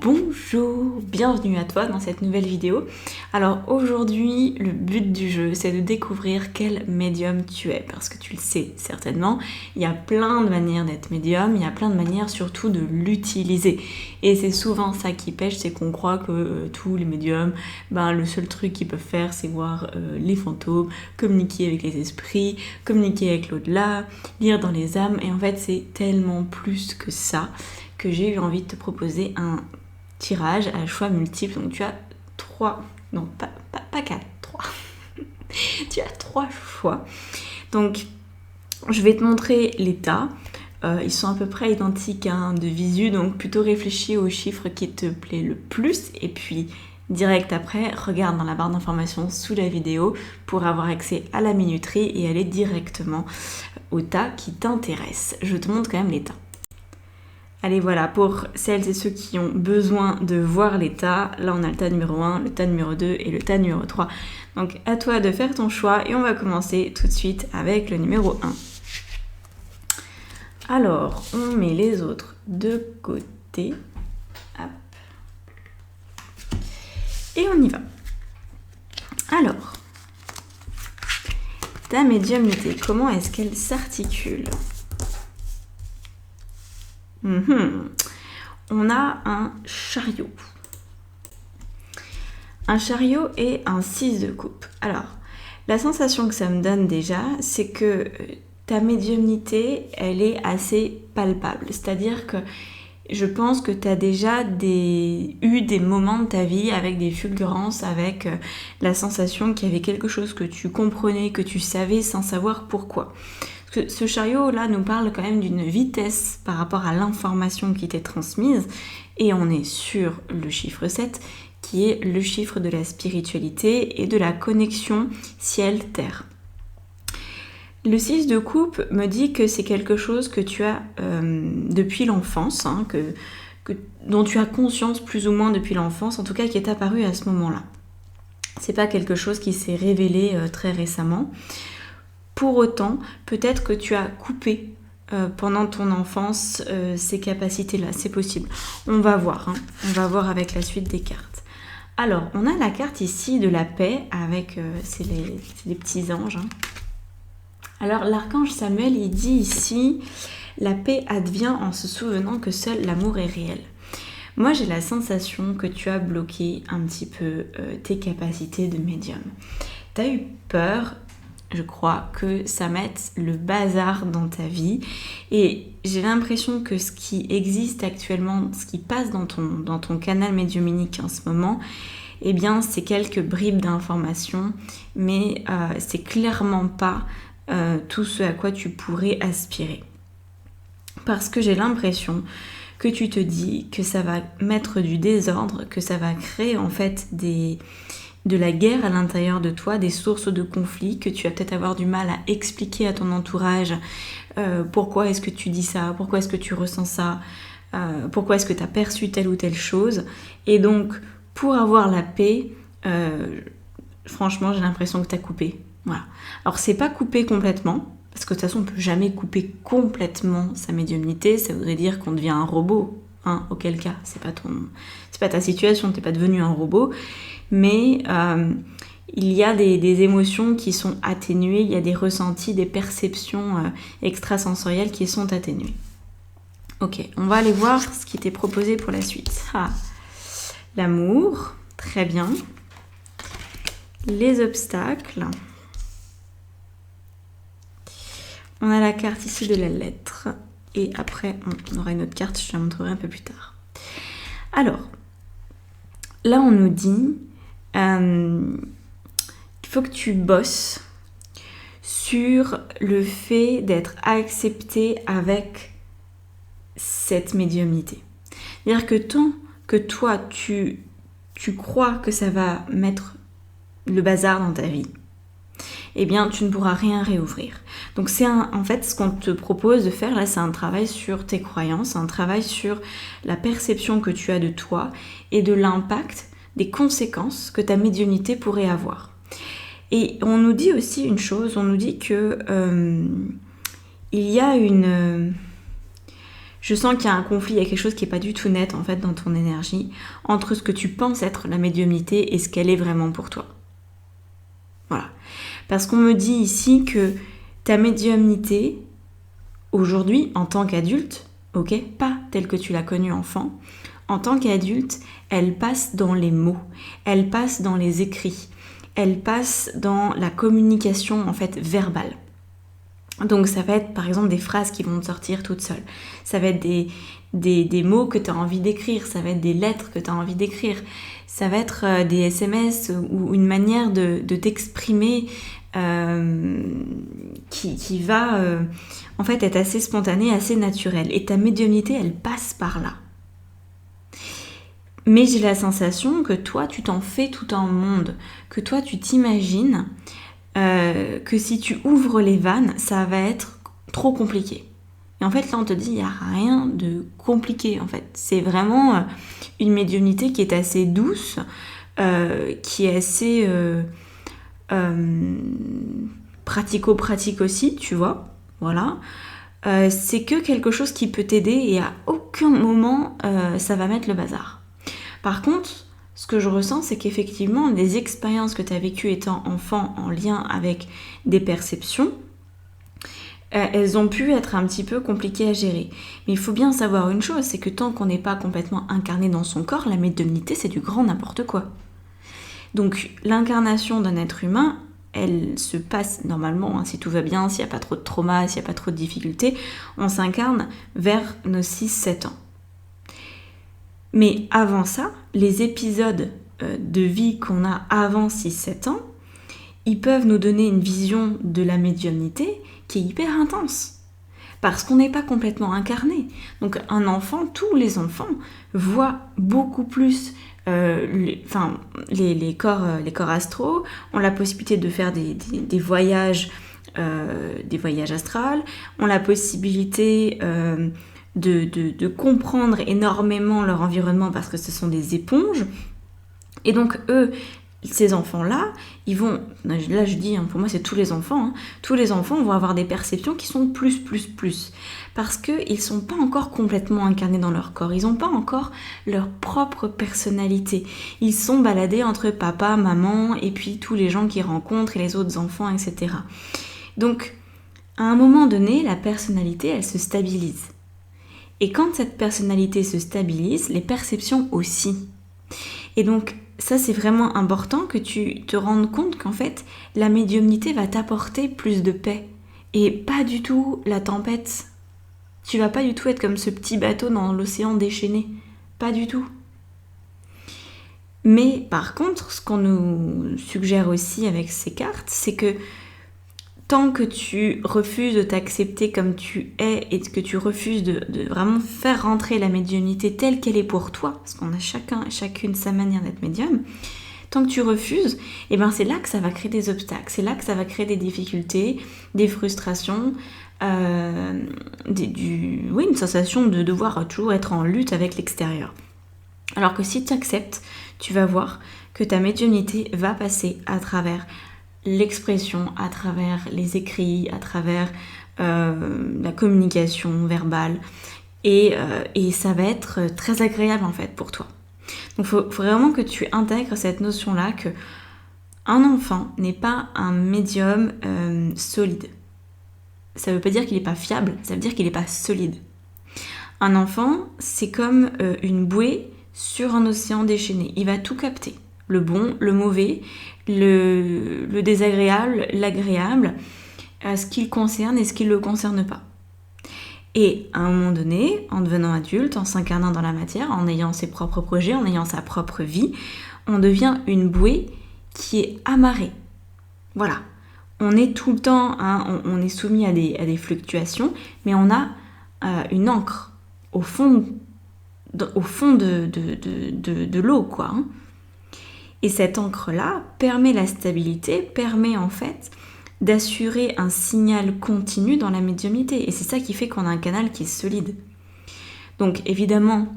Bonjour, bienvenue à toi dans cette nouvelle vidéo. Alors aujourd'hui, le but du jeu, c'est de découvrir quel médium tu es. Parce que tu le sais certainement, il y a plein de manières d'être médium, il y a plein de manières surtout de l'utiliser. Et c'est souvent ça qui pêche, c'est qu'on croit que tous les médiums, le seul truc qu'ils peuvent faire, c'est voir les fantômes, communiquer avec les esprits, communiquer avec l'au-delà, lire dans les âmes. Et en fait, c'est tellement plus que ça que j'ai eu envie de te proposer un tirage à choix multiples. Donc tu as 3, non pas 4, 3. Tu as 3 choix. Donc je vais te montrer les tas. Ils sont à peu près identiques de visu, donc plutôt réfléchis au chiffre qui te plaît le plus. Et puis direct après, regarde dans la barre d'informations sous la vidéo pour avoir accès à la minuterie et aller directement au tas qui t'intéresse. Je te montre quand même les tas. Allez voilà, pour celles et ceux qui ont besoin de voir les tas, là on a le tas numéro 1, le tas numéro 2 et le tas numéro 3. Donc à toi de faire ton choix et on va commencer tout de suite avec le numéro 1. Alors, on met les autres de côté. Hop. Et on y va. Alors, ta médiumnité, comment est-ce qu'elle s'articule ? On a un chariot. Un chariot et un 6 de coupe. Alors, la sensation que ça me donne déjà, c'est que ta médiumnité, elle est assez palpable. C'est-à-dire que je pense que tu as déjà eu des moments de ta vie avec des fulgurances, avec la sensation qu'il y avait quelque chose que tu comprenais, que tu savais sans savoir pourquoi. Ce chariot-là nous parle quand même d'une vitesse par rapport à l'information qui t'est transmise. Et on est sur le chiffre 7, qui est le chiffre de la spiritualité et de la connexion ciel-terre. Le 6 de coupe me dit que c'est quelque chose que tu as depuis l'enfance, dont tu as conscience plus ou moins depuis l'enfance, en tout cas qui est apparu à ce moment-là. C'est pas quelque chose qui s'est révélé très récemment. Pour autant, peut-être que tu as coupé pendant ton enfance ces capacités-là, c'est possible. On va voir, on va voir avec la suite des cartes. Alors, on a la carte ici de la paix avec c'est les petits anges. Alors, l'archange Samuel, il dit ici, la paix advient en se souvenant que seul l'amour est réel. Moi, j'ai la sensation que tu as bloqué un petit peu tes capacités de médium. Tu as eu peur, je crois, que ça mette le bazar dans ta vie. Et j'ai l'impression que ce qui existe actuellement, ce qui passe dans ton canal médiumnique en ce moment, eh bien, c'est quelques bribes d'informations, mais c'est clairement pas tout ce à quoi tu pourrais aspirer. Parce que j'ai l'impression que tu te dis que ça va mettre du désordre, que ça va créer en fait de la guerre à l'intérieur de toi, des sources de conflits que tu vas peut-être avoir du mal à expliquer à ton entourage. Pourquoi est-ce que tu dis ça ? Pourquoi est-ce que tu ressens ça ? Pourquoi est-ce que tu as perçu telle ou telle chose ? Et donc, pour avoir la paix, franchement, j'ai l'impression que tu as coupé. Voilà. Alors, c'est pas coupé complètement, parce que de toute façon, on ne peut jamais couper complètement sa médiumnité. Ça voudrait dire qu'on devient un robot. Auquel cas, c'est pas ta situation, t'es pas devenu un robot. Mais il y a des émotions qui sont atténuées, il y a des ressentis, des perceptions extrasensorielles qui sont atténuées. Ok, on va aller voir ce qui t'est proposé pour la suite. L'amour, très bien. Les obstacles. On a la carte ici de la lettre. Et après, on aura une autre carte, je te la montrerai un peu plus tard. Alors, là on nous dit qu'il faut que tu bosses sur le fait d'être accepté avec cette médiumnité. C'est-à-dire que tant que toi, tu crois que ça va mettre le bazar dans ta vie, eh bien, tu ne pourras rien réouvrir. Donc, c'est en fait ce qu'on te propose de faire là, c'est un travail sur tes croyances, un travail sur la perception que tu as de toi et de l'impact, des conséquences que ta médiumnité pourrait avoir. Et on nous dit aussi une chose, on nous dit que il y a une... Je sens qu'il y a un conflit, il y a quelque chose qui n'est pas du tout net en fait dans ton énergie entre ce que tu penses être la médiumnité et ce qu'elle est vraiment pour toi. Voilà. Parce qu'on me dit ici que ta médiumnité, aujourd'hui, en tant qu'adulte, ok, pas telle que tu l'as connue enfant, en tant qu'adulte, elle passe dans les mots, elle passe dans les écrits, elle passe dans la communication en fait verbale. Donc ça va être par exemple des phrases qui vont te sortir toutes seules, ça va être des mots que tu as envie d'écrire, ça va être des lettres que tu as envie d'écrire, ça va être des SMS ou une manière de t'exprimer qui va en fait être assez spontanée, assez naturelle. Et ta médiumnité, elle passe par là. Mais j'ai la sensation que toi, tu t'en fais tout un monde, que toi, tu t'imagines que si tu ouvres les vannes, ça va être trop compliqué. Et en fait, là, on te dit, il n'y a rien de compliqué, en fait. C'est vraiment une médiumnité qui est assez douce, qui est assez pratico-pratique aussi, tu vois. Voilà. C'est que quelque chose qui peut t'aider et à aucun moment, ça va mettre le bazar. Par contre, ce que je ressens, c'est qu'effectivement, les expériences que tu as vécues étant enfant en lien avec des perceptions, elles ont pu être un petit peu compliquées à gérer. Mais il faut bien savoir une chose, c'est que tant qu'on n'est pas complètement incarné dans son corps, la médiumnité, c'est du grand n'importe quoi. Donc l'incarnation d'un être humain, elle se passe normalement, si tout va bien, s'il n'y a pas trop de trauma, s'il n'y a pas trop de difficultés, on s'incarne vers nos 6-7 ans. Mais avant ça, les épisodes de vie qu'on a avant 6-7 ans, ils peuvent nous donner une vision de la médiumnité qui est hyper intense. Parce qu'on n'est pas complètement incarné. Donc un enfant, tous les enfants, voient beaucoup plus les corps astraux, ont la possibilité de faire des voyages astrales, ont la possibilité de comprendre énormément leur environnement parce que ce sont des éponges. Et donc eux, ces enfants-là, ils vont, là je dis, pour moi c'est tous les enfants vont avoir des perceptions qui sont plus, parce qu'ils ne sont pas encore complètement incarnés dans leur corps, ils n'ont pas encore leur propre personnalité, ils sont baladés entre papa, maman, et puis tous les gens qu'ils rencontrent, et les autres enfants, etc. Donc, à un moment donné, la personnalité, elle se stabilise. Et quand cette personnalité se stabilise, les perceptions aussi. Et donc, ça c'est vraiment important que tu te rendes compte qu'en fait, la médiumnité va t'apporter plus de paix. Et pas du tout la tempête. Tu vas pas du tout être comme ce petit bateau dans l'océan déchaîné. Pas du tout. Mais par contre, ce qu'on nous suggère aussi avec ces cartes, c'est que tant que tu refuses de t'accepter comme tu es et que tu refuses de vraiment faire rentrer la médiumnité telle qu'elle est pour toi, parce qu'on a chacune sa manière d'être médium, tant que tu refuses, et ben c'est là que ça va créer des obstacles, c'est là que ça va créer des difficultés, des frustrations, une sensation de devoir toujours être en lutte avec l'extérieur. Alors que si tu acceptes, tu vas voir que ta médiumnité va passer à travers l'expression, à travers les écrits, à travers la communication verbale et ça va être très agréable en fait pour toi. Donc il faut vraiment que tu intègres cette notion-là que un enfant n'est pas un médium solide. Ça ne veut pas dire qu'il n'est pas fiable, ça veut dire qu'il n'est pas solide. Un enfant, c'est comme une bouée sur un océan déchaîné. Il va tout capter. Le bon, le mauvais, le désagréable, l'agréable, ce qui le concerne et ce qui ne le concerne pas. Et à un moment donné, en devenant adulte, en s'incarnant dans la matière, en ayant ses propres projets, en ayant sa propre vie, on devient une bouée qui est amarrée. Voilà. On est tout le temps, on est soumis à des fluctuations, mais on a une ancre au fond de l'eau, quoi. Et cette encre-là permet la stabilité, permet en fait d'assurer un signal continu dans la médiumnité. Et c'est ça qui fait qu'on a un canal qui est solide. Donc évidemment,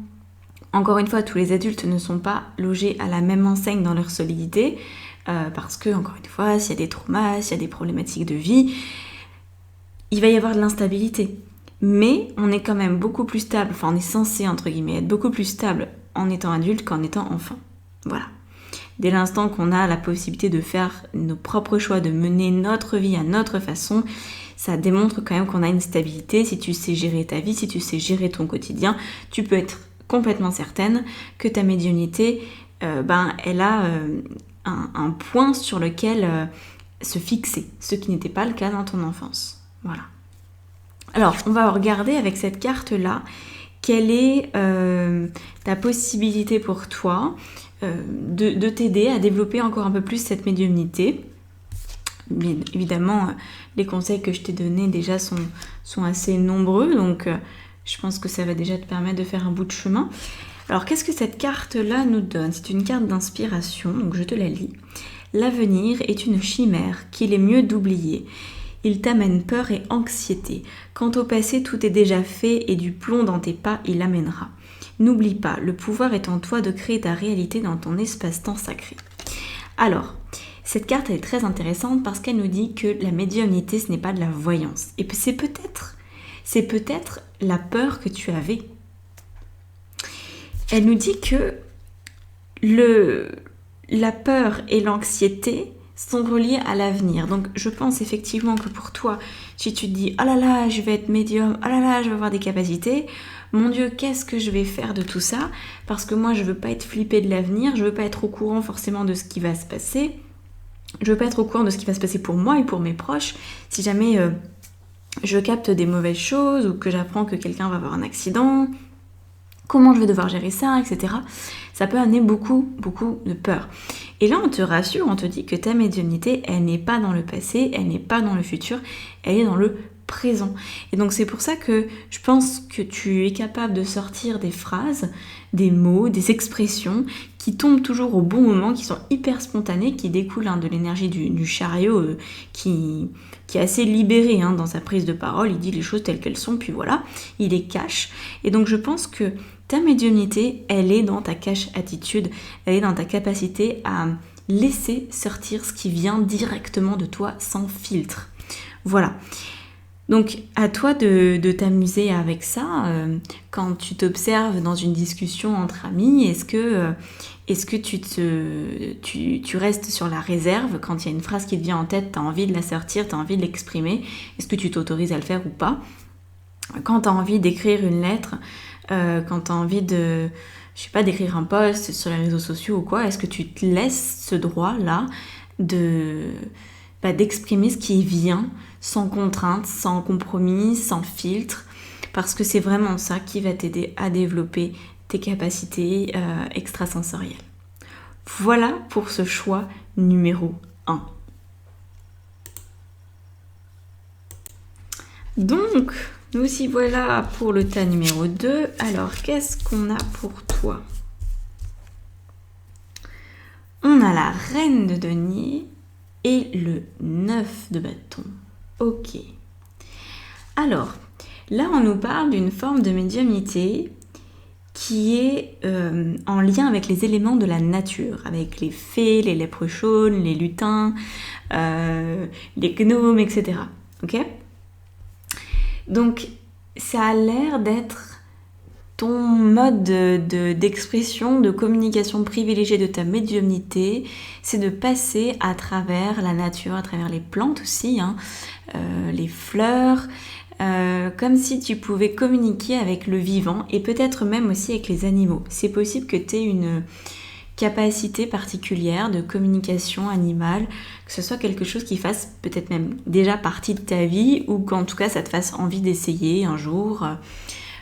encore une fois, tous les adultes ne sont pas logés à la même enseigne dans leur solidité, parce que, encore une fois, s'il y a des traumas, s'il y a des problématiques de vie, il va y avoir de l'instabilité. mais on est quand même beaucoup plus stable, enfin on est censé entre guillemets être beaucoup plus stable en étant adulte qu'en étant enfant. Voilà. Dès l'instant qu'on a la possibilité de faire nos propres choix, de mener notre vie à notre façon, ça démontre quand même qu'on a une stabilité. Si tu sais gérer ta vie, si tu sais gérer ton quotidien, tu peux être complètement certaine que ta médiumnité, elle a un point sur lequel se fixer, ce qui n'était pas le cas dans ton enfance. Voilà. Alors, on va regarder avec cette carte-là quelle est ta possibilité pour toi de t'aider à développer encore un peu plus cette médiumnité. Bien évidemment, les conseils que je t'ai donnés déjà sont assez nombreux, donc je pense que ça va déjà te permettre de faire un bout de chemin. Alors, qu'est-ce que cette carte-là nous donne? C'est une carte d'inspiration, donc je te la lis. L'avenir est une chimère qu'il est mieux d'oublier. Il t'amène peur et anxiété. Quant au passé, tout est déjà fait et du plomb dans tes pas, il amènera. N'oublie pas, le pouvoir est en toi de créer ta réalité dans ton espace-temps sacré. Alors, cette carte elle est très intéressante parce qu'elle nous dit que la médiumnité, ce n'est pas de la voyance. Et c'est peut-être la peur que tu avais. Elle nous dit que la peur et l'anxiété sont reliés à l'avenir. Donc je pense effectivement que pour toi, si tu te dis « Oh là là, je vais être médium, oh là là, je vais avoir des capacités, mon Dieu, qu'est-ce que je vais faire de tout ça ?» Parce que moi, je veux pas être flippée de l'avenir, je veux pas être au courant forcément de ce qui va se passer, je veux pas être au courant de ce qui va se passer pour moi et pour mes proches. Si jamais je capte des mauvaises choses ou que j'apprends que quelqu'un va avoir un accident, comment je vais devoir gérer ça, etc. Ça peut amener beaucoup, beaucoup de peur. Et là, on te rassure, on te dit que ta médiumnité, elle n'est pas dans le passé, elle n'est pas dans le futur, elle est dans le présent. Et donc c'est pour ça que je pense que tu es capable de sortir des phrases, des mots, des expressions qui tombent toujours au bon moment, qui sont hyper spontanées, qui découlent de l'énergie du chariot qui est assez libéré dans sa prise de parole. Il dit les choses telles qu'elles sont, puis voilà, il les cache. Et donc je pense que ta médiumnité, elle est dans ta cache-attitude, elle est dans ta capacité à laisser sortir ce qui vient directement de toi sans filtre. Voilà. Donc à toi de t'amuser avec ça. Quand tu t'observes dans une discussion entre amis, est-ce que tu restes sur la réserve quand il y a une phrase qui te vient en tête, tu as envie de la sortir, tu as envie de l'exprimer, est-ce que tu t'autorises à le faire ou pas? Quand tu as envie d'écrire une lettre, quand tu as envie d'écrire un post sur les réseaux sociaux ou quoi, est-ce que tu te laisses ce droit-là d'exprimer ce qui vient sans contrainte, sans compromis, sans filtre, parce que c'est vraiment ça qui va t'aider à développer tes capacités extrasensorielles. Voilà pour ce choix numéro 1. Donc, nous y voilà pour le tas numéro 2. Alors, qu'est-ce qu'on a pour toi? On a la reine de denier et le 9 de bâton. Ok. Alors, là, on nous parle d'une forme de médiumnité qui est en lien avec les éléments de la nature, avec les fées, les lèpres jaunes, les lutins, les gnomes, etc. Ok ? Donc, ça a l'air d'être ton mode d'expression, de communication privilégiée de ta médiumnité, c'est de passer à travers la nature, à travers les plantes aussi, les fleurs, comme si tu pouvais communiquer avec le vivant et peut-être même aussi avec les animaux. C'est possible que tu aies une capacité particulière de communication animale, que ce soit quelque chose qui fasse peut-être même déjà partie de ta vie ou qu'en tout cas ça te fasse envie d'essayer un jour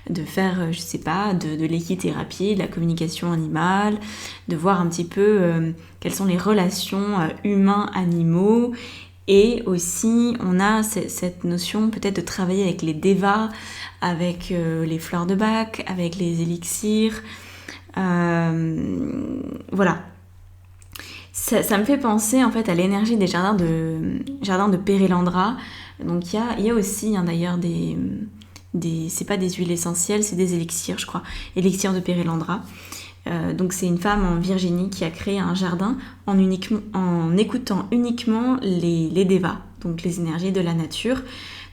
de faire, je sais pas, de l'équithérapie, de la communication animale, de voir un petit peu quelles sont les relations humains-animaux. Et aussi, on a cette notion peut-être de travailler avec les devas, avec les fleurs de bac, avec les élixirs. Voilà. Ça me fait penser en fait à l'énergie des jardins de Pérélandra. Donc il y a aussi d'ailleurs c'est pas des huiles essentielles, c'est des élixirs, je crois. Élixirs de Pérélandra. Donc c'est une femme en Virginie qui a créé un jardin en écoutant uniquement les devas, donc les énergies de la nature.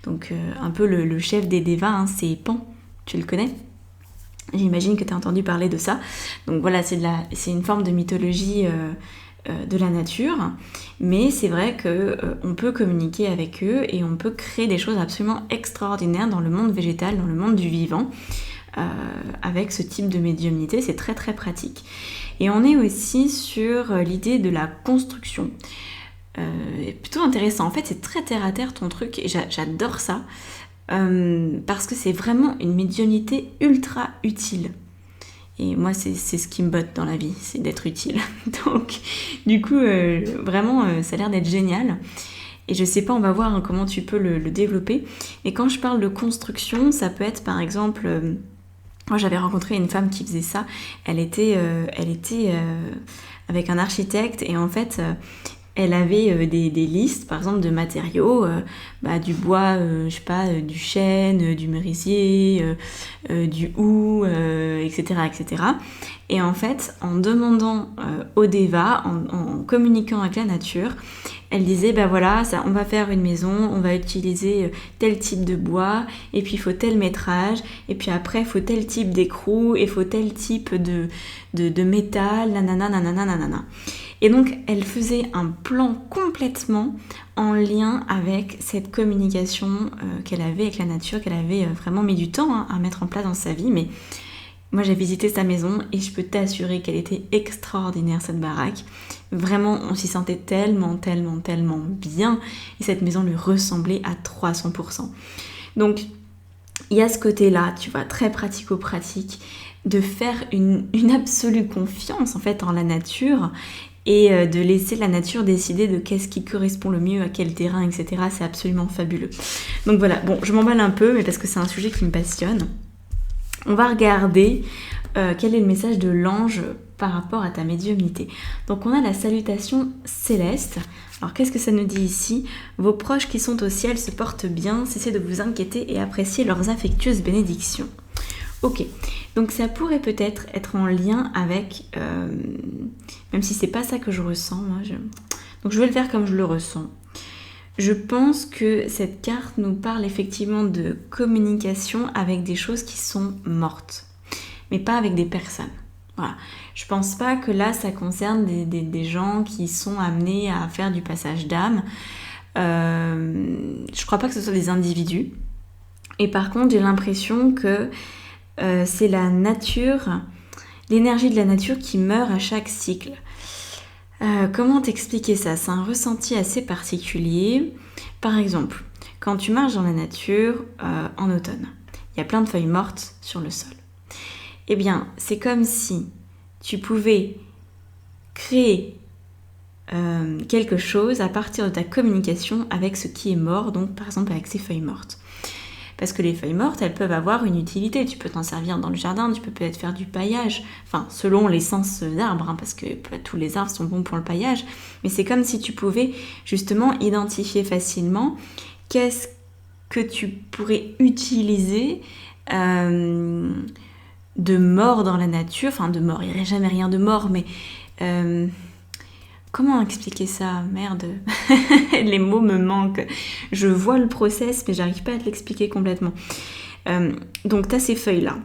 Donc un peu le chef des Devas, hein, c'est Pan, tu le connais ? J'imagine que tu as entendu parler de ça. Donc voilà, c'est une forme de mythologie de la nature, mais c'est vrai qu'on peut communiquer avec eux et on peut créer des choses absolument extraordinaires dans le monde végétal, dans le monde du vivant, avec ce type de médiumnité. C'est très très pratique. Et on est aussi sur l'idée de la construction. Plutôt intéressant. En fait, c'est très terre à terre ton truc et j'adore ça. Parce que c'est vraiment une médiumnité ultra utile. Et moi, c'est ce qui me botte dans la vie, c'est d'être utile. Donc, du coup, vraiment, ça a l'air d'être génial. Et je sais pas, on va voir comment tu peux le développer. Et quand je parle de construction, ça peut être par exemple... moi, j'avais rencontré une femme qui faisait ça. Elle était avec un architecte et en fait... elle avait des listes, par exemple, de matériaux, du bois, je sais pas, du chêne, du merisier, du houx, etc., etc. Et en fait, en demandant au Deva, en communiquant avec la nature, elle disait, voilà, ça, on va faire une maison, on va utiliser tel type de bois, et puis il faut tel métrage, et puis après il faut tel type d'écrou, et il faut tel type de métal, nanana, nanana, nanana. Et donc, elle faisait un plan complètement en lien avec cette communication qu'elle avait avec la nature, qu'elle avait vraiment mis du temps à mettre en place dans sa vie. Mais moi, j'ai visité sa maison et je peux t'assurer qu'elle était extraordinaire, cette baraque. Vraiment, on s'y sentait tellement, tellement, tellement bien. Et cette maison lui ressemblait à 300%. Donc, il y a ce côté-là, tu vois, très pratico-pratique, de faire une absolue confiance, en fait, en la nature et de laisser la nature décider de qu'est-ce qui correspond le mieux à quel terrain, etc. C'est absolument fabuleux. Donc voilà, bon, je m'emballe un peu, mais parce que c'est un sujet qui me passionne. On va regarder quel est le message de l'ange par rapport à ta médiumnité. Donc on a la salutation céleste. Alors qu'est-ce que ça nous dit ici ? Vos proches qui sont au ciel se portent bien, cessez de vous inquiéter et appréciez leurs affectueuses bénédictions. Ok, donc ça pourrait peut-être être en lien avec, même si c'est pas ça que je ressens, donc je vais le faire comme je le ressens. Je pense que cette carte nous parle effectivement de communication avec des choses qui sont mortes, mais pas avec des personnes. Voilà. Je pense pas que là ça concerne des gens qui sont amenés à faire du passage d'âme. Je crois pas que ce soit des individus. Et par contre, j'ai l'impression que c'est la nature, l'énergie de la nature qui meurt à chaque cycle. Comment t'expliquer ça ? C'est un ressenti assez particulier. Par exemple, quand tu marches dans la nature en automne, il y a plein de feuilles mortes sur le sol. Eh bien, c'est comme si tu pouvais créer quelque chose à partir de ta communication avec ce qui est mort, donc par exemple avec ces feuilles mortes. Parce que les feuilles mortes, elles peuvent avoir une utilité. Tu peux t'en servir dans le jardin, tu peux peut-être faire du paillage. Enfin, selon l'essence d'arbre, parce que tous les arbres sont bons pour le paillage. Mais c'est comme si tu pouvais justement identifier facilement qu'est-ce que tu pourrais utiliser de mort dans la nature. Enfin, de mort, il n'y aurait jamais rien de mort, mais... comment expliquer ça ? Merde, les mots me manquent. Je vois le process, mais j'arrive pas à te l'expliquer complètement. Donc tu as ces feuilles-là.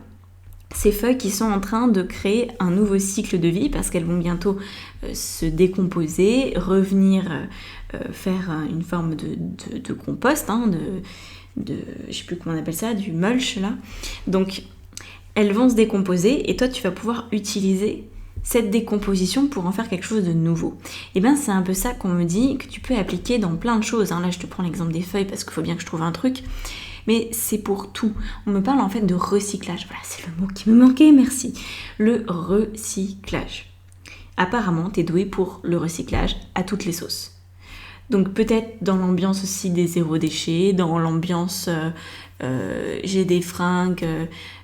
Ces feuilles qui sont en train de créer un nouveau cycle de vie parce qu'elles vont bientôt se décomposer, revenir faire une forme de compost, je sais plus comment on appelle ça, du mulch là. Donc elles vont se décomposer et toi tu vas pouvoir utiliser cette décomposition pour en faire quelque chose de nouveau. Et bien c'est un peu ça qu'on me dit que tu peux appliquer dans plein de choses. Là je te prends l'exemple des feuilles parce qu'il faut bien que je trouve un truc. Mais c'est pour tout. On me parle en fait de recyclage. Voilà, c'est le mot qui me manquait, merci. Le recyclage. Apparemment, t'es doué pour le recyclage à toutes les sauces. Donc peut-être dans l'ambiance aussi des zéro déchets, dans l'ambiance j'ai des fringues,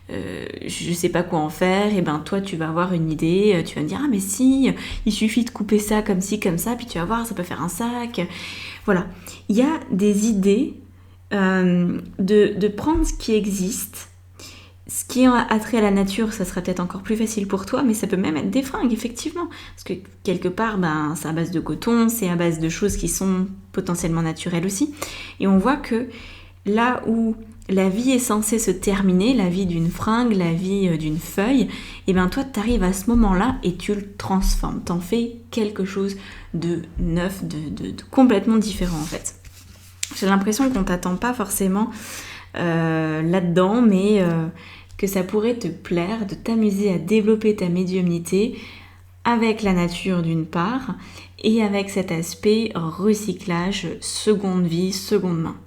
je sais pas quoi en faire, et ben toi tu vas avoir une idée, tu vas me dire ah mais si, il suffit de couper ça comme ci, comme ça, puis tu vas voir, ça peut faire un sac. Voilà. Il y a des idées de prendre ce qui existe. Ce qui a attrait à la nature, ça sera peut-être encore plus facile pour toi, mais ça peut même être des fringues, effectivement. Parce que quelque part, c'est à base de coton, c'est à base de choses qui sont potentiellement naturelles aussi. Et on voit que là où la vie est censée se terminer, la vie d'une fringue, la vie d'une feuille, et bien toi tu arrives à ce moment-là et tu le transformes, t'en fais quelque chose de neuf, de complètement différent en fait. J'ai l'impression qu'on t'attend pas forcément là-dedans, mais que ça pourrait te plaire de t'amuser à développer ta médiumnité avec la nature d'une part et avec cet aspect recyclage, seconde vie, seconde main.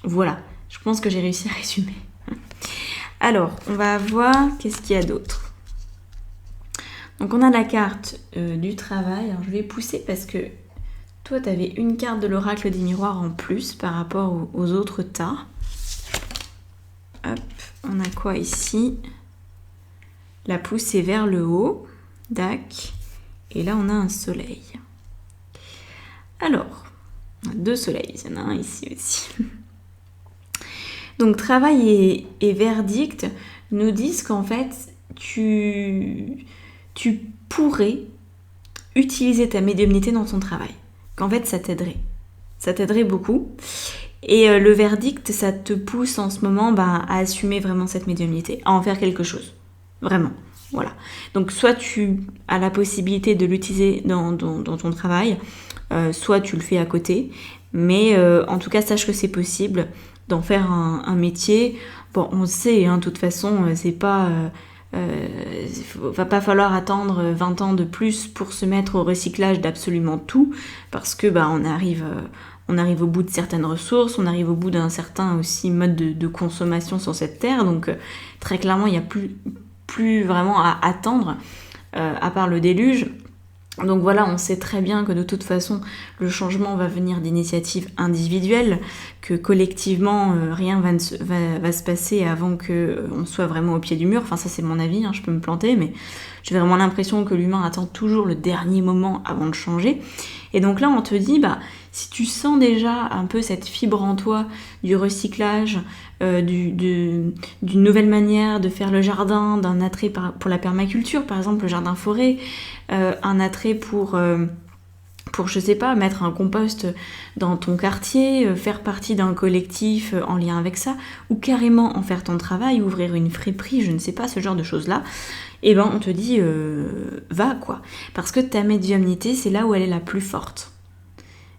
Voilà, je pense que j'ai réussi à résumer. Alors, on va voir qu'est-ce qu'il y a d'autre. Donc on a la carte du travail. Alors, je vais pousser parce que toi, tu avais une carte de l'oracle des miroirs en plus par rapport aux autres tas. Hop, on a quoi ici? La poussée vers le haut. Dac. Et là, on a un soleil. Alors, on a 2 soleils. Il y en a un ici aussi. Donc, travail et verdict nous disent qu'en fait, tu pourrais utiliser ta médiumnité dans ton travail. Qu'en fait, ça t'aiderait. Ça t'aiderait beaucoup. Et le verdict, ça te pousse en ce moment à assumer vraiment cette médiumnité, à en faire quelque chose. Vraiment. Voilà. Donc, soit tu as la possibilité de l'utiliser dans ton travail, soit tu le fais à côté. Mais en tout cas, sache que c'est possible d'en faire un métier. Bon, on sait, de toute façon, c'est pas... va pas falloir attendre 20 ans de plus pour se mettre au recyclage d'absolument tout, parce que on arrive au bout de certaines ressources, on arrive au bout d'un certain aussi mode de consommation sur cette terre, donc très clairement il n'y a plus vraiment à attendre, à part le déluge. Donc voilà, on sait très bien que de toute façon le changement va venir d'initiatives individuelles, que collectivement rien va se passer avant qu'on soit vraiment au pied du mur. Enfin ça c'est mon avis, je peux me planter, mais j'ai vraiment l'impression que l'humain attend toujours le dernier moment avant de changer. Et donc là on te dit, si tu sens déjà un peu cette fibre en toi du recyclage, d'une nouvelle manière de faire le jardin, d'un attrait pour la permaculture, par exemple le jardin forêt, un attrait pour je sais pas, mettre un compost dans ton quartier, faire partie d'un collectif en lien avec ça, ou carrément en faire ton travail, ouvrir une friperie, je ne sais pas, ce genre de choses-là, et on te dit, va quoi. Parce que ta médiumnité, c'est là où elle est la plus forte.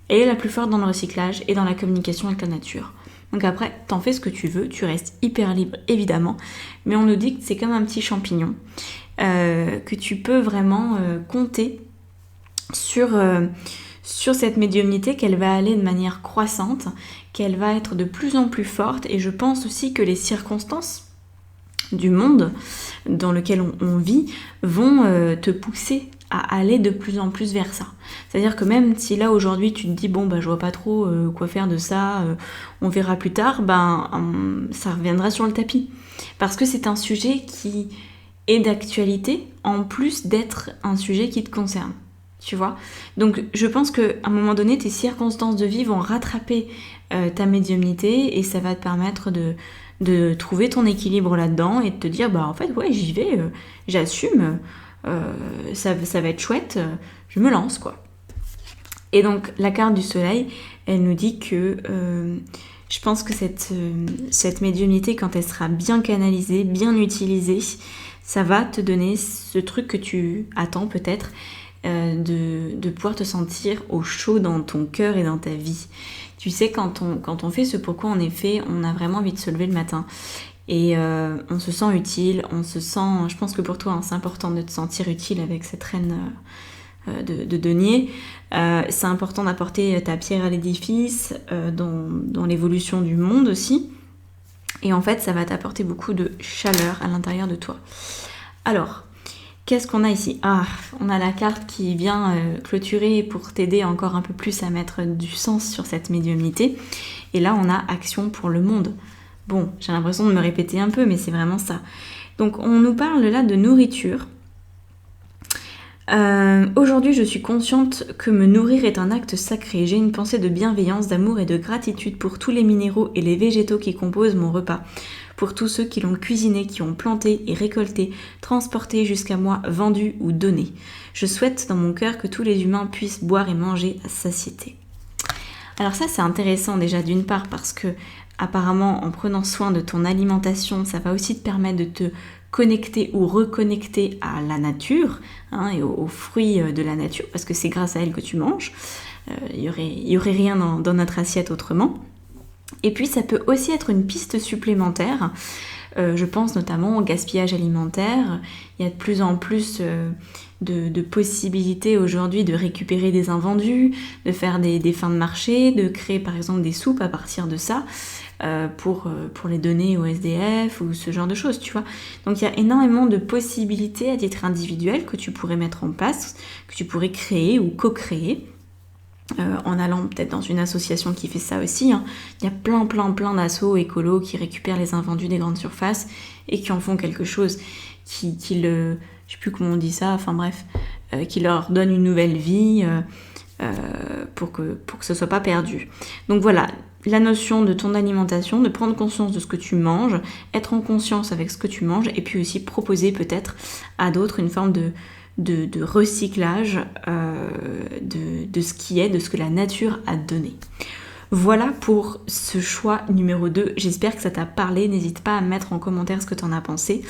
Elle est la plus forte dans le recyclage et dans la communication avec la nature. Donc après, t'en fais ce que tu veux, tu restes hyper libre évidemment, mais on nous dit que c'est comme un petit champignon, que tu peux vraiment compter sur cette médiumnité, qu'elle va aller de manière croissante, qu'elle va être de plus en plus forte, et je pense aussi que les circonstances du monde dans lequel on vit vont te pousser à aller de plus en plus vers ça. C'est-à-dire que même si là aujourd'hui tu te dis je vois pas trop quoi faire de ça, on verra plus tard, ça reviendra sur le tapis. Parce que c'est un sujet qui est d'actualité en plus d'être un sujet qui te concerne. Tu vois ? Donc je pense qu'à un moment donné, tes circonstances de vie vont rattraper ta médiumnité et ça va te permettre de trouver ton équilibre là-dedans et de te dire en fait ouais j'y vais, j'assume, ça va être chouette, je me lance quoi. Et donc la carte du soleil, elle nous dit que je pense que cette médiumnité, quand elle sera bien canalisée, bien utilisée, ça va te donner ce truc que tu attends peut-être, de pouvoir te sentir au chaud dans ton cœur et dans ta vie. Tu sais, quand on fait ce pourquoi on est fait, on a vraiment envie de se lever le matin. Et on se sent utile, je pense que pour toi, c'est important de te sentir utile avec cette reine de denier. C'est important d'apporter ta pierre à l'édifice, dans l'évolution du monde aussi. Et en fait, ça va t'apporter beaucoup de chaleur à l'intérieur de toi. Alors, qu'est-ce qu'on a ici ? On a la carte qui vient clôturer pour t'aider encore un peu plus à mettre du sens sur cette médiumnité. Et là, on a action pour le monde. Bon, j'ai l'impression de me répéter un peu, mais c'est vraiment ça. Donc, on nous parle là de nourriture. Aujourd'hui, je suis consciente que me nourrir est un acte sacré. J'ai une pensée de bienveillance, d'amour et de gratitude pour tous les minéraux et les végétaux qui composent mon repas. Pour tous ceux qui l'ont cuisiné, qui ont planté et récolté, transporté jusqu'à moi, vendu ou donné. Je souhaite dans mon cœur que tous les humains puissent boire et manger à satiété. Alors ça c'est intéressant déjà d'une part parce que apparemment en prenant soin de ton alimentation, ça va aussi te permettre de te connecter ou reconnecter à la nature et aux fruits de la nature, parce que c'est grâce à elle que tu manges. Il y aurait rien dans notre assiette autrement. Et puis ça peut aussi être une piste supplémentaire. Je pense notamment au gaspillage alimentaire. Il y a de plus en plus de possibilités aujourd'hui de récupérer des invendus, de faire des fins de marché, de créer par exemple des soupes à partir de ça pour les donner au SDF ou ce genre de choses, tu vois. Donc il y a énormément de possibilités à titre individuel que tu pourrais mettre en place, que tu pourrais créer ou co-créer. En allant peut-être dans une association qui fait ça aussi. Il y a plein d'assos écolos qui récupèrent les invendus des grandes surfaces et qui en font quelque chose qui je sais plus comment on dit ça, enfin bref, qui leur donne une nouvelle vie pour que ce soit pas perdu. Donc voilà, la notion de ton alimentation, de prendre conscience de ce que tu manges, être en conscience avec ce que tu manges et puis aussi proposer peut-être à d'autres une forme de recyclage de ce qui est, de ce que la nature a donné. Voilà pour ce choix numéro 2. J'espère que ça t'a parlé. N'hésite pas à mettre en commentaire ce que t'en as pensé.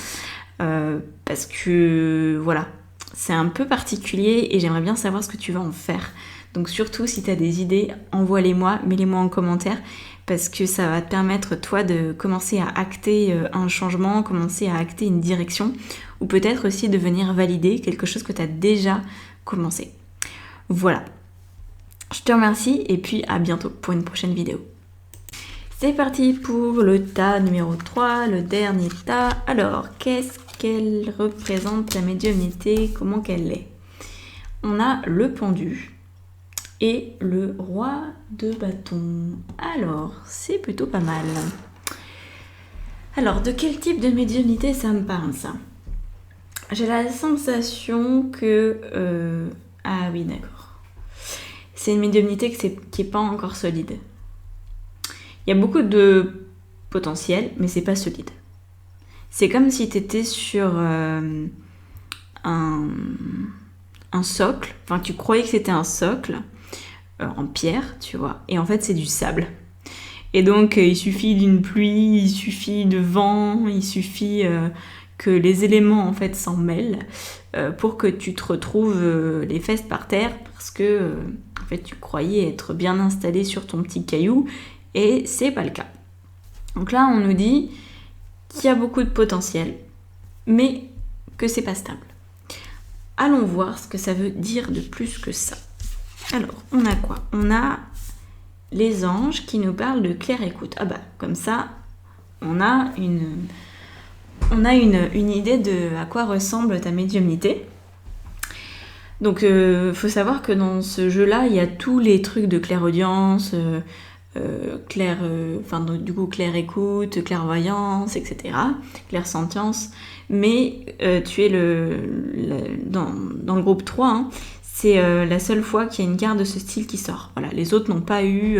Parce que voilà, c'est un peu particulier et j'aimerais bien savoir ce que tu vas en faire. Donc surtout si t'as des idées, envoie-les-moi, mets-les-moi en commentaire. Parce que ça va te permettre, toi, de commencer à acter un changement, commencer à acter une direction, ou peut-être aussi de venir valider quelque chose que tu as déjà commencé. Voilà. Je te remercie et puis à bientôt pour une prochaine vidéo. C'est parti pour le tas numéro 3, le dernier tas. Alors, qu'est-ce qu'elle représente, ta médiumnité? Comment qu'elle est? On a le pendu et le roi de bâton. Alors, c'est plutôt pas mal. Alors, de quel type de médiumnité ça me parle, ça? J'ai la sensation que... Ah oui, d'accord. C'est une médiumnité qui est pas encore solide. Il y a beaucoup de potentiel, mais c'est pas solide. C'est comme si tu étais sur un socle. Enfin, tu croyais que c'était un socle en pierre, tu vois. Et en fait, c'est du sable. Et donc, il suffit d'une pluie, il suffit de vent, il suffit que les éléments, en fait, s'en mêlent pour que tu te retrouves les fesses par terre parce que, en fait, tu croyais être bien installé sur ton petit caillou et c'est pas le cas. Donc là, on nous dit qu'il y a beaucoup de potentiel, mais que c'est pas stable. Allons voir ce que ça veut dire de plus que ça. Alors, on a quoi? On a les anges qui nous parlent de claire écoute. Ah bah, comme ça, on a une idée de à quoi ressemble ta médiumnité. Donc, faut savoir que dans ce jeu-là, il y a tous les trucs de clairaudience, claire écoute, clairvoyance, etc., clairsentience. Mais tu es dans le groupe 3, c'est la seule fois qu'il y a une carte de ce style qui sort. Voilà, les autres n'ont pas eu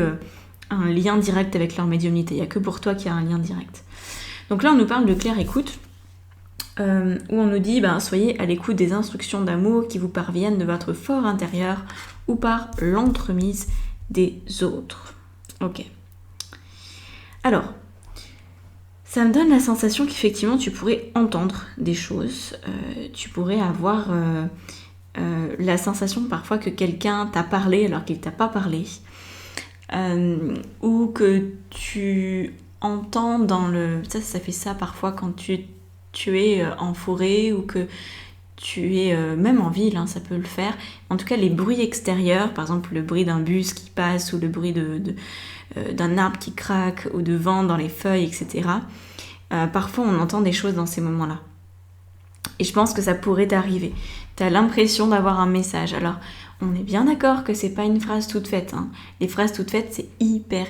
un lien direct avec leur médiumnité. Il n'y a que pour toi qu'il y a un lien direct. Donc là, on nous parle de claire écoute, où on nous dit soyez à l'écoute des instructions d'amour qui vous parviennent de votre fort intérieur ou par l'entremise des autres. Ok. Alors, ça me donne la sensation qu'effectivement tu pourrais entendre des choses, tu pourrais avoir la sensation parfois que quelqu'un t'a parlé alors qu'il t'a pas parlé, ou que tu entends dans le... Ça fait ça parfois quand tu es en forêt ou que tu es même en ville, ça peut le faire. En tout cas, les bruits extérieurs, par exemple le bruit d'un bus qui passe ou le bruit d'un arbre qui craque ou de vent dans les feuilles, etc. Parfois, on entend des choses dans ces moments-là. Et je pense que ça pourrait t'arriver. Tu as l'impression d'avoir un message. Alors, on est bien d'accord que c'est pas une phrase toute faite. Les phrases toutes faites, c'est hyper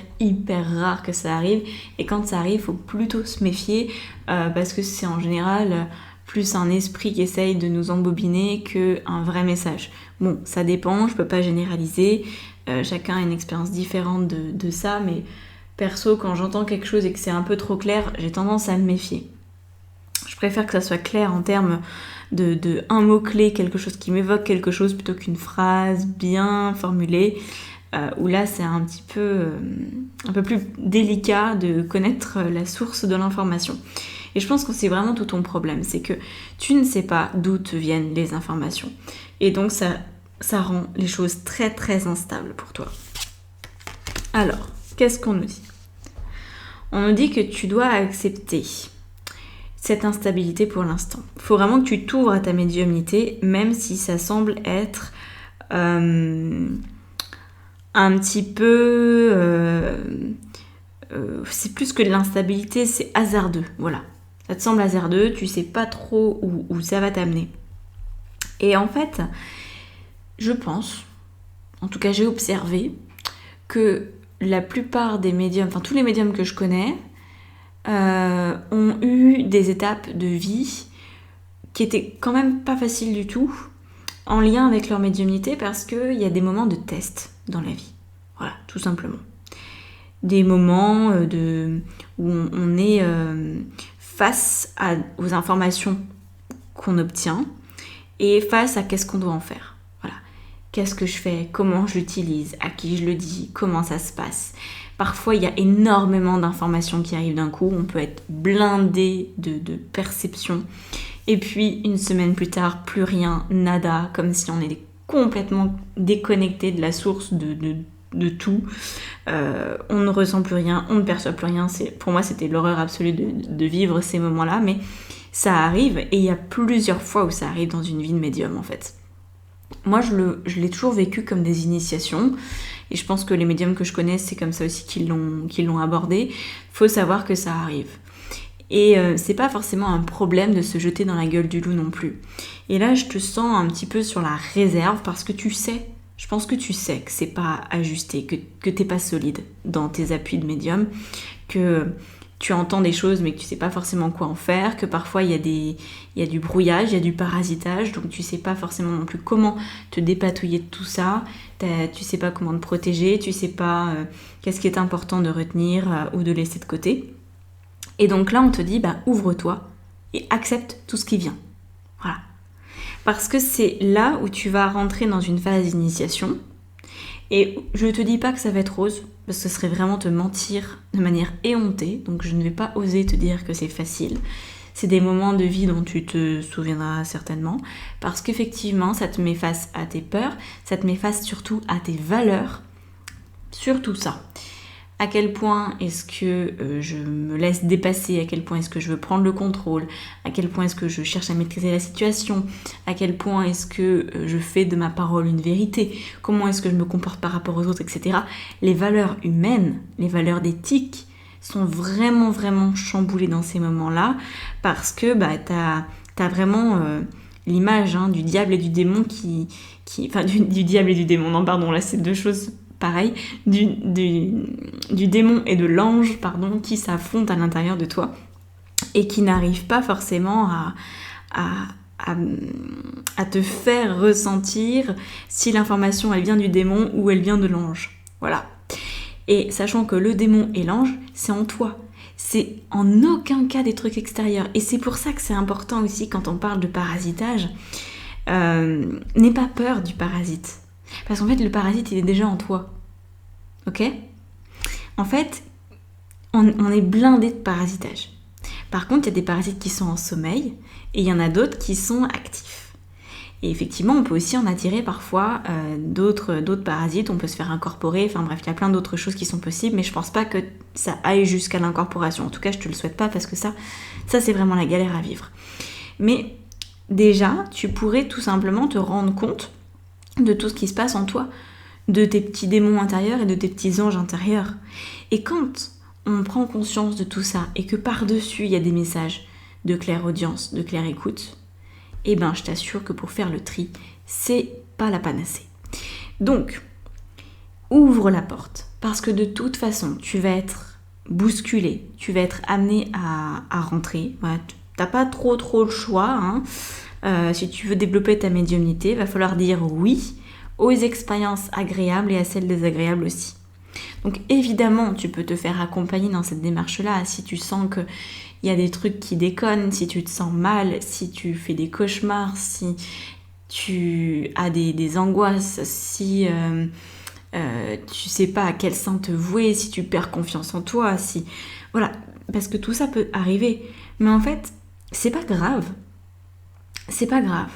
rare que ça arrive. Et quand ça arrive, il faut plutôt se méfier parce que c'est en général plus un esprit qui essaye de nous embobiner qu'un vrai message. Bon, ça dépend, je peux pas généraliser. Chacun a une expérience différente de ça, mais perso, quand j'entends quelque chose et que c'est un peu trop clair, j'ai tendance à me méfier. Je préfère que ça soit clair en termes de un mot-clé, quelque chose qui m'évoque quelque chose, plutôt qu'une phrase bien formulée. où là c'est un peu plus délicat de connaître la source de l'information. Et je pense que c'est vraiment tout ton problème, c'est que tu ne sais pas d'où te viennent les informations. Et donc ça rend les choses très très instables pour toi. Alors, qu'est-ce qu'on nous dit ? On nous dit que tu dois accepter cette instabilité pour l'instant. Il faut vraiment que tu t'ouvres à ta médiumnité, même si ça semble être un petit peu... c'est plus que de l'instabilité, c'est hasardeux, voilà. Ça te semble hasardeux, tu sais pas trop où ça va t'amener. Et en fait, je pense, en tout cas j'ai observé, que la plupart des médiums, enfin tous les médiums que je connais, ont eu des étapes de vie qui étaient quand même pas faciles du tout, en lien avec leur médiumnité, parce qu'il y a des moments de test dans la vie. Voilà, tout simplement. Des moments où on est face aux informations qu'on obtient et face à qu'est-ce qu'on doit en faire. Voilà. Qu'est-ce que je fais ? Comment je l'utilise ? À qui je le dis ? Comment ça se passe ? Parfois, il y a énormément d'informations qui arrivent d'un coup. On peut être blindé de perceptions. Et puis, une semaine plus tard, plus rien, nada, comme si on était complètement déconnecté de la source de tout. On ne ressent plus rien, on ne perçoit plus rien. Pour moi, c'était l'horreur absolue de vivre ces moments-là, mais ça arrive, et il y a plusieurs fois où ça arrive dans une vie de médium, en fait. Moi, je l'ai toujours vécu comme des initiations, et je pense que les médiums que je connais, c'est comme ça aussi qu'ils l'ont abordé. Faut savoir que ça arrive. Et c'est pas forcément un problème de se jeter dans la gueule du loup non plus. Et là, je te sens un petit peu sur la réserve, parce que je pense que tu sais que c'est pas ajusté, que t'es pas solide dans tes appuis de médium, que tu entends des choses mais que tu sais pas forcément quoi en faire, que parfois il y a du brouillage, il y a du parasitage, donc tu sais pas forcément non plus comment te dépatouiller de tout ça, tu sais pas comment te protéger, tu sais pas qu'est-ce qui est important de retenir ou de laisser de côté. Et donc là on te dit ouvre-toi et accepte tout ce qui vient. Voilà. Parce que c'est là où tu vas rentrer dans une phase d'initiation. Et je ne te dis pas que ça va être rose, parce que ce serait vraiment te mentir de manière éhontée. Donc je ne vais pas oser te dire que c'est facile. C'est des moments de vie dont tu te souviendras certainement. Parce qu'effectivement, ça te met face à tes peurs, ça te met face surtout à tes valeurs. Surtout ça. À quel point est-ce que je me laisse dépasser, à quel point est-ce que je veux prendre le contrôle, à quel point est-ce que je cherche à maîtriser la situation, à quel point est-ce que je fais de ma parole une vérité, comment est-ce que je me comporte par rapport aux autres, etc. Les valeurs humaines, les valeurs d'éthique sont vraiment, vraiment chamboulées dans ces moments-là, parce que t'as vraiment l'image du diable et du démon enfin du diable et du démon, non pardon, là c'est deux choses pareil, du démon et de l'ange, qui s'affrontent à l'intérieur de toi et qui n'arrivent pas forcément à te faire ressentir si l'information elle vient du démon ou elle vient de l'ange. Voilà. Et sachant que le démon et l'ange, c'est en toi. C'est en aucun cas des trucs extérieurs. Et c'est pour ça que c'est important aussi quand on parle de parasitage. N'aie pas peur du parasite. Parce qu'en fait, le parasite, il est déjà en toi. Ok ? En fait, on est blindé de parasitage. Par contre, il y a des parasites qui sont en sommeil et il y en a d'autres qui sont actifs. Et effectivement, on peut aussi en attirer parfois d'autres parasites, on peut se faire incorporer, enfin bref, il y a plein d'autres choses qui sont possibles, mais je pense pas que ça aille jusqu'à l'incorporation. En tout cas, je te le souhaite pas parce que ça c'est vraiment la galère à vivre. Mais déjà, tu pourrais tout simplement te rendre compte de tout ce qui se passe en toi, de tes petits démons intérieurs et de tes petits anges intérieurs. Et quand on prend conscience de tout ça et que par-dessus il y a des messages de clairaudience, de claire écoute, eh ben je t'assure que pour faire le tri, c'est pas la panacée. Donc, ouvre la porte, parce que de toute façon, tu vas être bousculé, tu vas être amené à rentrer. Voilà, t'as pas trop le choix, si tu veux développer ta médiumnité, il va falloir dire oui aux expériences agréables et à celles désagréables aussi. Donc évidemment, tu peux te faire accompagner dans cette démarche-là si tu sens qu'il y a des trucs qui déconnent, si tu te sens mal, si tu fais des cauchemars, si tu as des angoisses, si tu sais pas à quel sein te vouer, si tu perds confiance en toi, si... Voilà, parce que tout ça peut arriver. Mais en fait, c'est pas grave. C'est pas grave.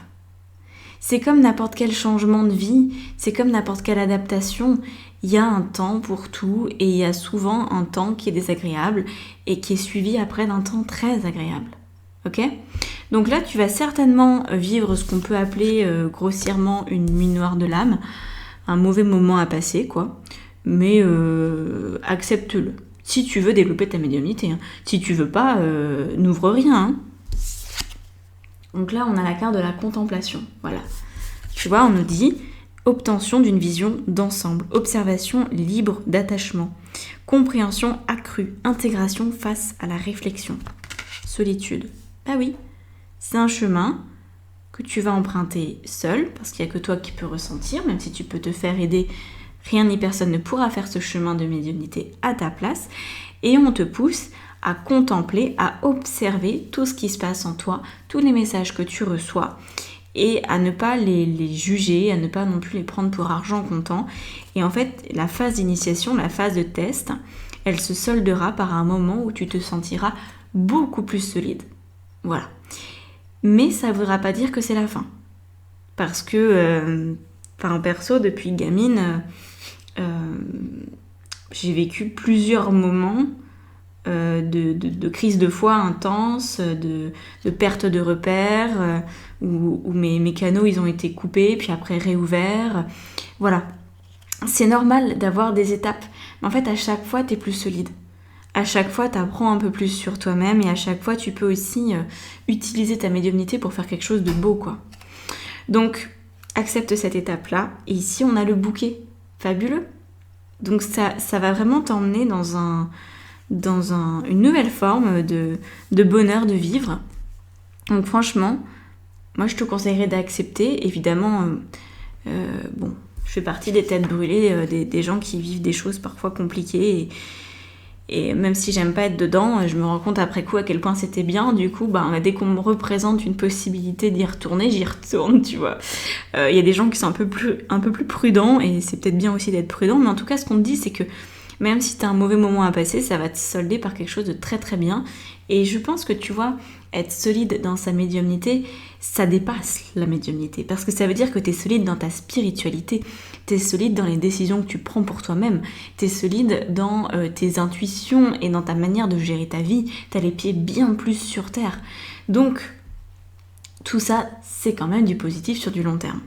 C'est comme n'importe quel changement de vie, c'est comme n'importe quelle adaptation. Il y a un temps pour tout et il y a souvent un temps qui est désagréable et qui est suivi après d'un temps très agréable. Ok ? Donc là, tu vas certainement vivre ce qu'on peut appeler grossièrement une nuit noire de l'âme, un mauvais moment à passer, quoi. Mais accepte-le. Si tu veux développer ta médiumnité. Hein. Si tu veux pas, n'ouvre rien. Hein. Donc là, on a la carte de la contemplation. Voilà. Tu vois, on nous dit obtention d'une vision d'ensemble, observation libre d'attachement, compréhension accrue, intégration face à la réflexion, solitude. Ah oui, c'est un chemin que tu vas emprunter seul, parce qu'il n'y a que toi qui peux ressentir, même si tu peux te faire aider, rien ni personne ne pourra faire ce chemin de médiumnité à ta place, et on te pousse à contempler, à observer tout ce qui se passe en toi, tous les messages que tu reçois, et à ne pas les juger, à ne pas non plus les prendre pour argent comptant. Et en fait, la phase d'initiation, la phase de test, elle se soldera par un moment où tu te sentiras beaucoup plus solide. Voilà. Mais ça ne voudra pas dire que c'est la fin. Parce que, perso, depuis gamine, j'ai vécu plusieurs moments de crise de foi intense, de perte de repères, où mes canaux ils ont été coupés, puis après réouverts. Voilà. C'est normal d'avoir des étapes, mais en fait à chaque fois t'es plus solide. À chaque fois t'apprends un peu plus sur toi-même et à chaque fois tu peux aussi utiliser ta médiumnité pour faire quelque chose de beau, quoi. Donc accepte cette étape-là, et ici on a le bouquet. Fabuleux. Donc ça va vraiment t'emmener dans une nouvelle forme de bonheur de vivre. Donc franchement, moi je te conseillerais d'accepter. Évidemment, bon, je fais partie des têtes brûlées, des gens qui vivent des choses parfois compliquées. Et même si j'aime pas être dedans, je me rends compte après coup à quel point c'était bien. Du coup, dès qu'on me représente une possibilité d'y retourner, j'y retourne, tu vois. Il y a des gens qui sont un peu plus prudents, et c'est peut-être bien aussi d'être prudent. Mais en tout cas, ce qu'on te dit, c'est que même si t'as un mauvais moment à passer, ça va te solder par quelque chose de très très bien. Et je pense que, tu vois, être solide dans sa médiumnité, ça dépasse la médiumnité. Parce que ça veut dire que t'es solide dans ta spiritualité, t'es solide dans les décisions que tu prends pour toi-même, t'es solide dans tes intuitions et dans ta manière de gérer ta vie, t'as les pieds bien plus sur terre. Donc, tout ça, c'est quand même du positif sur du long terme.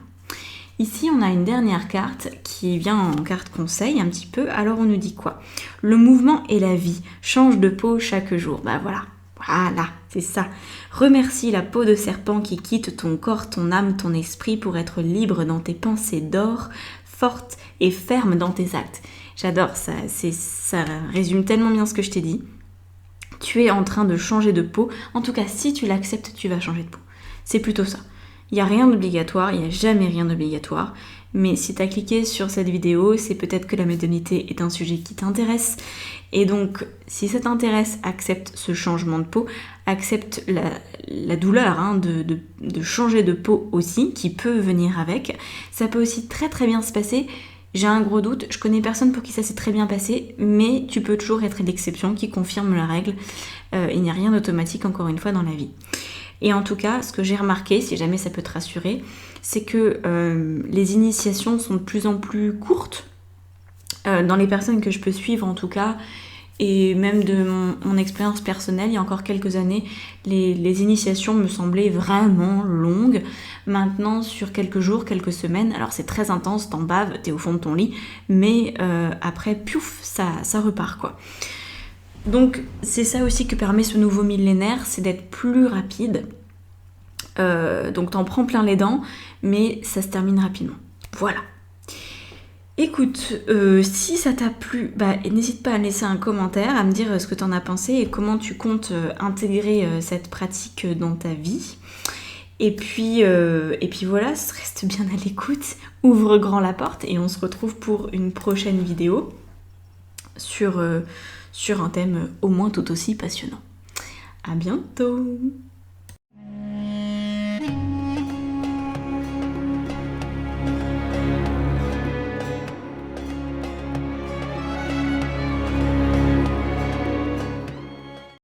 Ici, on a une dernière carte qui vient en carte conseil un petit peu. Alors, on nous dit quoi ? Le mouvement et la vie. Change de peau chaque jour. Voilà, c'est ça. Remercie la peau de serpent qui quitte ton corps, ton âme, ton esprit pour être libre dans tes pensées d'or, forte et ferme dans tes actes. J'adore ça. Ça résume tellement bien ce que je t'ai dit. Tu es en train de changer de peau. En tout cas, si tu l'acceptes, tu vas changer de peau. C'est plutôt ça. Il n'y a rien d'obligatoire, il n'y a jamais rien d'obligatoire. Mais si tu as cliqué sur cette vidéo, c'est peut-être que la médiumnité est un sujet qui t'intéresse. Et donc, si ça t'intéresse, accepte ce changement de peau, accepte la douleur de changer de peau aussi, qui peut venir avec. Ça peut aussi très très bien se passer. J'ai un gros doute, je connais personne pour qui ça s'est très bien passé, mais tu peux toujours être l'exception qui confirme la règle. Il n'y a rien d'automatique, encore une fois, dans la vie. Et en tout cas, ce que j'ai remarqué, si jamais ça peut te rassurer, c'est que les initiations sont de plus en plus courtes. Dans les personnes que je peux suivre en tout cas, et même de mon expérience personnelle, il y a encore quelques années, les initiations me semblaient vraiment longues. Maintenant, sur quelques jours, quelques semaines, alors c'est très intense, t'en baves, t'es au fond de ton lit, mais après, piouf, ça repart, quoi. Donc c'est ça aussi que permet ce nouveau millénaire, c'est d'être plus rapide. Donc t'en prends plein les dents, mais ça se termine rapidement. Voilà. Écoute, si ça t'a plu, n'hésite pas à laisser un commentaire, à me dire ce que t'en as pensé et comment tu comptes intégrer cette pratique dans ta vie. Et puis voilà, reste bien à l'écoute, ouvre grand la porte et on se retrouve pour une prochaine vidéo sur un thème au moins tout aussi passionnant. À bientôt!